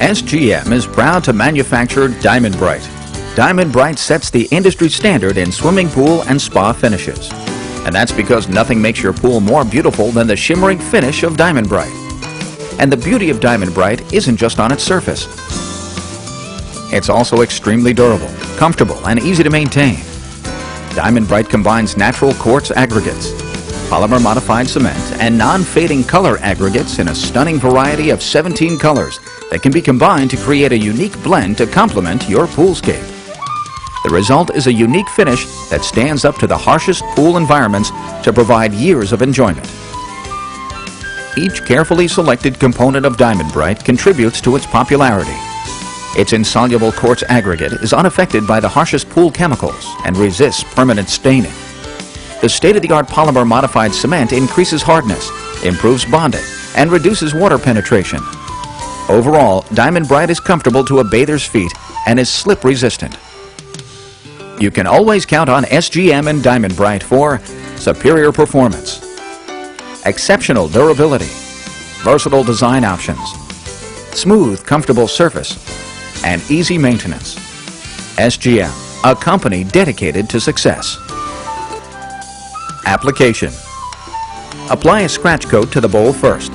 SGM is proud to manufacture Diamond Brite. Diamond Brite sets the industry standard in swimming pool and spa finishes. And that's because nothing makes your pool more beautiful than the shimmering finish of Diamond Brite. And the beauty of Diamond Brite isn't just on its surface. It's also extremely durable, comfortable, and easy to maintain. Diamond Brite combines natural quartz aggregates, polymer-modified cement, and non-fading color aggregates in a stunning variety of 17 colors that can be combined to create a unique blend to complement your poolscape. The result is a unique finish that stands up to the harshest pool environments to provide years of enjoyment. Each carefully selected component of Diamond Brite contributes to its popularity. Its insoluble quartz aggregate is unaffected by the harshest pool chemicals and resists permanent staining. The state-of-the-art polymer-modified cement increases hardness, improves bonding, and reduces water penetration. Overall, Diamond Brite is comfortable to a bather's feet and is slip-resistant. You can always count on SGM and Diamond Brite for superior performance, exceptional durability, versatile design options, smooth, comfortable surface, and easy maintenance. SGM, a company dedicated to success. Application. Apply a scratch coat to the bowl first.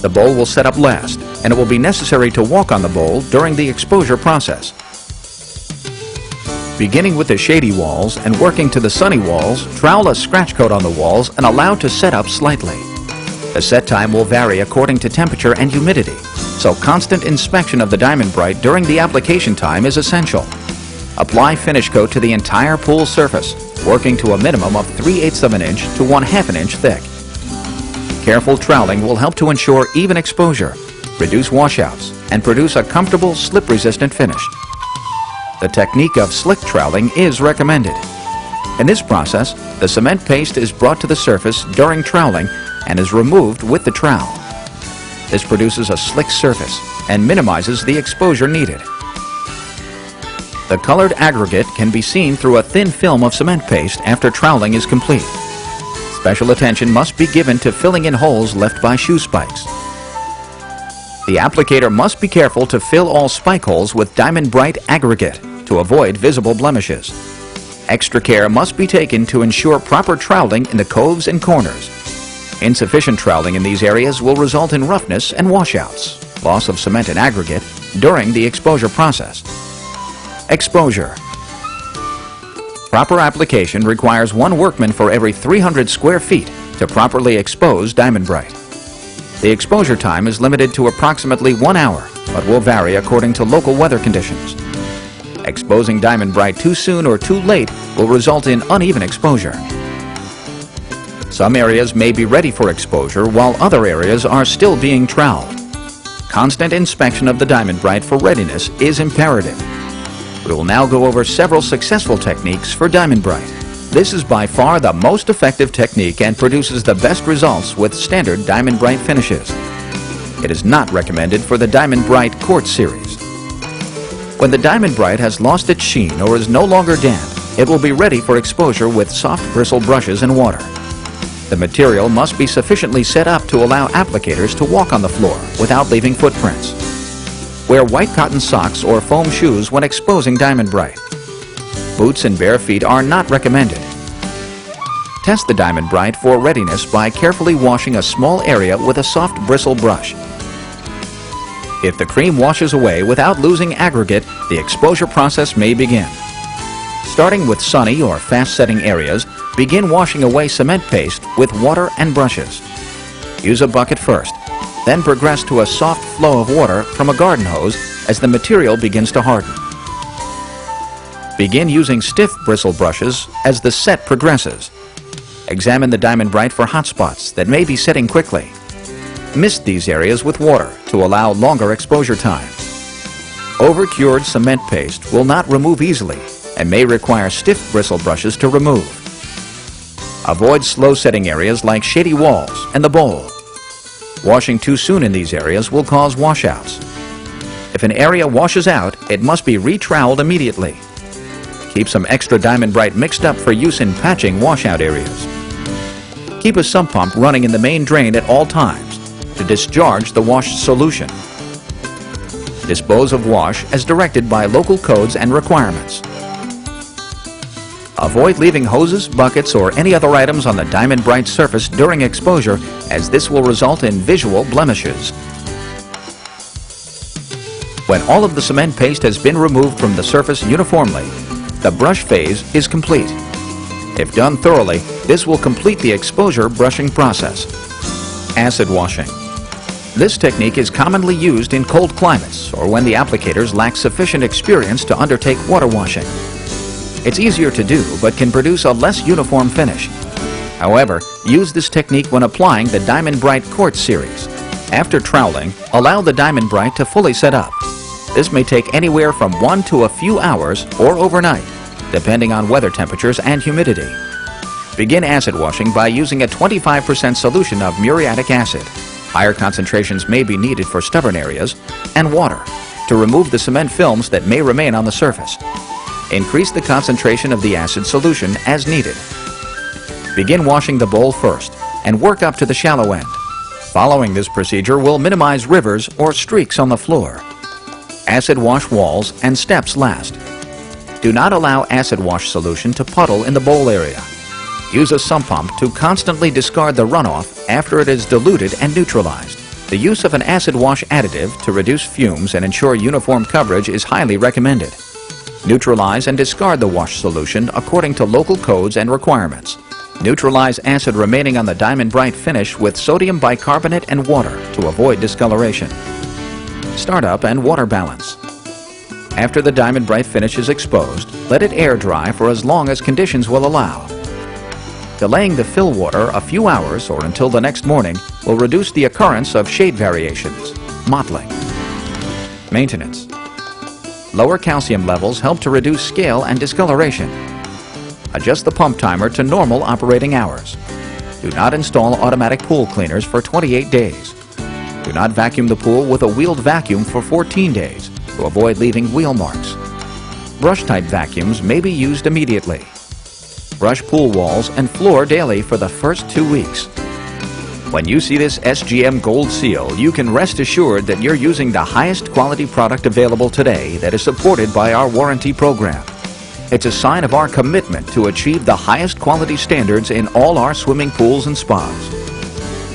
The bowl will set up last, and it will be necessary to walk on the bowl during the exposure process. Beginning with the shady walls and working to the sunny walls, trowel a scratch coat on the walls and allow to set up slightly. The set time will vary according to temperature and humidity, so constant inspection of the Diamond Brite during the application time is essential. Apply finish coat to the entire pool surface, working to a minimum of 3/8 of an inch to 1/2 inch thick. Careful troweling will help to ensure even exposure, reduce washouts, and produce a comfortable, slip-resistant finish. The technique of slick troweling is recommended. In this process, the cement paste is brought to the surface during troweling and is removed with the trowel. This produces a slick surface and minimizes the exposure needed. The colored aggregate can be seen through a thin film of cement paste after troweling is complete. Special attention must be given to filling in holes left by shoe spikes. The applicator must be careful to fill all spike holes with Diamond Brite aggregate to avoid visible blemishes. Extra care must be taken to ensure proper troweling in the coves and corners. Insufficient troweling in these areas will result in roughness and washouts, loss of cement and aggregate during the exposure process. Exposure. Proper application requires one workman for every 300 square feet to properly expose Diamond Brite. The exposure time is limited to approximately 1 hour, but will vary according to local weather conditions. Exposing Diamond Brite too soon or too late will result in uneven exposure. Some areas may be ready for exposure while other areas are still being troweled. Constant inspection of the Diamond Brite for readiness is imperative. We will now go over several successful techniques for Diamond Brite. This is by far the most effective technique and produces the best results with standard Diamond Brite finishes. It is not recommended for the Diamond Brite Quartz series. When the Diamond Brite has lost its sheen or is no longer damp, it will be ready for exposure with soft bristle brushes and water. The material must be sufficiently set up to allow applicators to walk on the floor without leaving footprints. Wear white cotton socks or foam shoes when exposing Diamond Brite. Boots and bare feet are not recommended. Test the Diamond Brite for readiness by carefully washing a small area with a soft bristle brush. If the cream washes away without losing aggregate, the exposure process may begin. Starting with sunny or fast-setting areas, begin washing away cement paste with water and brushes. Use a bucket first, then progress to a soft flow of water from a garden hose as the material begins to harden. Begin using stiff bristle brushes as the set progresses. Examine the Diamond Brite for hot spots that may be setting quickly. Mist these areas with water to allow longer exposure time. Over-cured cement paste will not remove easily and may require stiff bristle brushes to remove. Avoid slow-setting areas like shady walls and the bowl. Washing too soon in these areas will cause washouts. If an area washes out, it must be retroweled immediately. Keep some extra Diamond Brite mixed up for use in patching washout areas. Keep a sump pump running in the main drain at all times to discharge the washed solution. Dispose of wash as directed by local codes and requirements. Avoid leaving hoses, buckets, or any other items on the Diamond Brite surface during exposure, as this will result in visual blemishes. When all of the cement paste has been removed from the surface uniformly, the brush phase is complete. If done thoroughly, this will complete the exposure brushing process. Acid washing. This technique is commonly used in cold climates or when the applicators lack sufficient experience to undertake water washing. It's easier to do, but can produce a less uniform finish. However, use this technique when applying the Diamond Brite Quartz series. After troweling, allow the Diamond Brite to fully set up. This may take anywhere from 1 to a few hours or overnight, depending on weather temperatures and humidity. Begin acid washing by using a 25% solution of muriatic acid. Higher concentrations may be needed for stubborn areas, and water to remove the cement films that may remain on the surface. Increase the concentration of the acid solution as needed. Begin washing the bowl first and work up to the shallow end. Following this procedure will minimize rivers or streaks on the floor. Acid wash walls and steps last. Do not allow acid wash solution to puddle in the bowl area. Use a sump pump to constantly discard the runoff after it is diluted and neutralized. The use of an acid wash additive to reduce fumes and ensure uniform coverage is highly recommended. Neutralize and discard the wash solution according to local codes and requirements. Neutralize acid remaining on the Diamond Brite finish with sodium bicarbonate and water to avoid discoloration. Startup and water balance. After the Diamond Brite finish is exposed, let it air dry for as long as conditions will allow. Delaying the fill water a few hours or until the next morning will reduce the occurrence of shade variations, mottling. Maintenance. Lower calcium levels help to reduce scale and discoloration. Adjust the pump timer to normal operating hours. Do not install automatic pool cleaners for 28 days. Do not vacuum the pool with a wheeled vacuum for 14 days to avoid leaving wheel marks. Brush-type vacuums may be used immediately. Brush pool walls and floor daily for the first 2 weeks. When you see this SGM Gold Seal, you can rest assured that you're using the highest quality product available today that is supported by our warranty program. It's a sign of our commitment to achieve the highest quality standards in all our swimming pools and spas.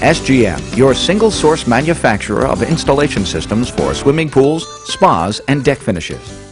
SGM, your single-source manufacturer of installation systems for swimming pools, spas, and deck finishes.